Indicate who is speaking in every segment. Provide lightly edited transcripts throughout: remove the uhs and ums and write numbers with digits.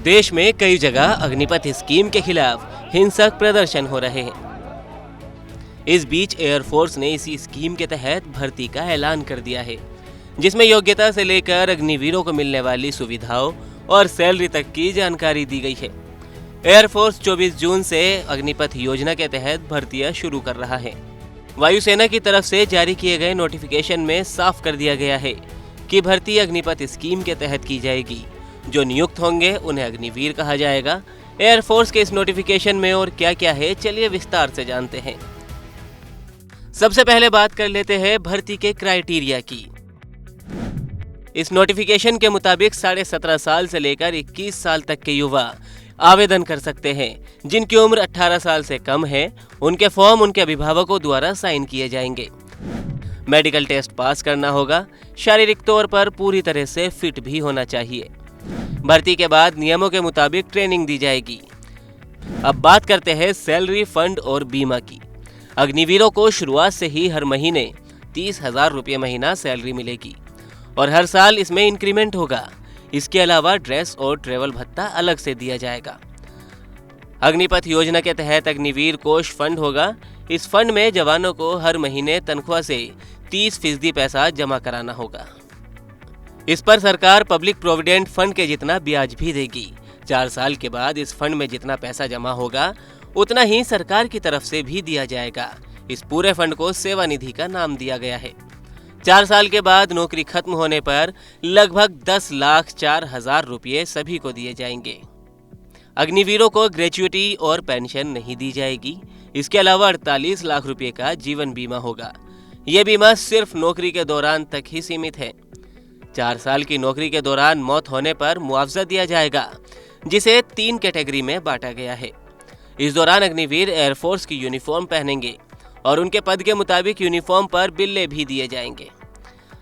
Speaker 1: देश में कई जगह अग्निपथ स्कीम के खिलाफ हिंसक प्रदर्शन हो रहे हैं। इस बीच एयरफोर्स ने इसी स्कीम के तहत भर्ती का ऐलान कर दिया है, जिसमें योग्यता से लेकर अग्निवीरों को मिलने वाली सुविधाओं और सैलरी तक की जानकारी दी गई है। एयरफोर्स 24 जून से अग्निपथ योजना के तहत भर्तियां शुरू कर रहा है। वायुसेना की तरफ से जारी किए गए नोटिफिकेशन में साफ कर दिया गया है कि भर्ती अग्निपथ स्कीम के तहत की जाएगी। जो नियुक्त होंगे उन्हें अग्निवीर कहा जाएगा। एयरफोर्स के इस नोटिफिकेशन में और क्या क्या है, चलिए विस्तार से जानते हैं। सबसे पहले बात कर लेते हैं भर्ती के क्राइटेरिया की। इस नोटिफिकेशन के मुताबिक 17.5 साल से लेकर 21 साल तक के युवा आवेदन कर सकते हैं। जिनकी उम्र 18 साल से कम है, उनके फॉर्म उनके अभिभावकों द्वारा साइन किए जाएंगे। मेडिकल टेस्ट पास करना होगा। शारीरिक तौर पर पूरी तरह से फिट भी होना चाहिए। भर्ती के बाद नियमों के मुताबिक ट्रेनिंग दी जाएगी। अब बात करते हैं सैलरी, फंड और बीमा की। अग्निवीरों को शुरुआत से ही हर महीने 30,000 रुपये महीना सैलरी मिलेगी और हर साल इसमें इंक्रीमेंट होगा। इसके अलावा ड्रेस और ट्रेवल भत्ता अलग से दिया जाएगा। अग्निपथ योजना के तहत अग्निवीर कोष फंड होगा। इस फंड में जवानों को हर महीने तनख्वाह से 30% पैसा जमा कराना होगा। इस पर सरकार पब्लिक प्रोविडेंट फंड के जितना ब्याज भी देगी। 4 साल के बाद इस फंड में जितना पैसा जमा होगा उतना ही सरकार की तरफ से भी दिया जाएगा। इस पूरे फंड को सेवा निधि का नाम दिया गया है। 4 साल के बाद नौकरी खत्म होने पर लगभग 10,04,000 रुपये सभी को दिए जाएंगे। अग्निवीरों को ग्रेच्युटी और पेंशन नहीं दी जाएगी। इसके अलावा 48 लाख रुपये का जीवन बीमा होगा। यह बीमा सिर्फ नौकरी के दौरान तक ही सीमित है। 4 साल की नौकरी के दौरान मौत होने पर मुआवजा दिया जाएगा, जिसे 3 कैटेगरी में बांटा गया है। इस दौरान अग्निवीर एयरफोर्स की यूनिफॉर्म पहनेंगे और उनके पद के मुताबिक यूनिफॉर्म पर बिल्ले भी दिए जाएंगे।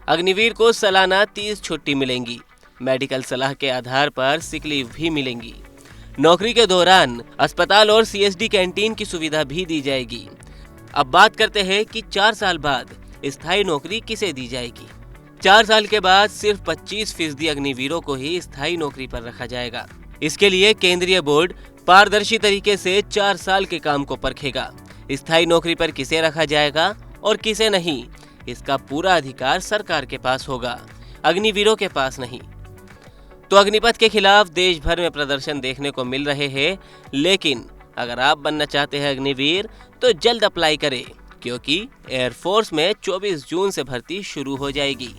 Speaker 1: अग्निवीर को सालाना 30 छुट्टी मिलेंगी। मेडिकल सलाह के आधार पर सिक लीव भी मिलेंगी। नौकरी के दौरान अस्पताल और सीएसडी कैंटीन की सुविधा भी दी जाएगी। अब बात करते हैं कि 4 साल बाद स्थायी नौकरी किसे दी जाएगी। 4 साल के बाद सिर्फ 25% अग्निवीरों को ही स्थायी नौकरी पर रखा जाएगा। इसके लिए केंद्रीय बोर्ड पारदर्शी तरीके से 4 साल के काम को परखेगा। स्थायी नौकरी पर किसे रखा जाएगा और किसे नहीं, इसका पूरा अधिकार सरकार के पास होगा, अग्निवीरों के पास नहीं। तो अग्निपथ के खिलाफ देश भर में प्रदर्शन देखने को मिल रहे हैं, लेकिन अगर आप बनना चाहते हैं अग्निवीर तो जल्द अप्लाई करें, क्योंकि एयरफोर्स में 24 जून से भर्ती शुरू हो जाएगी।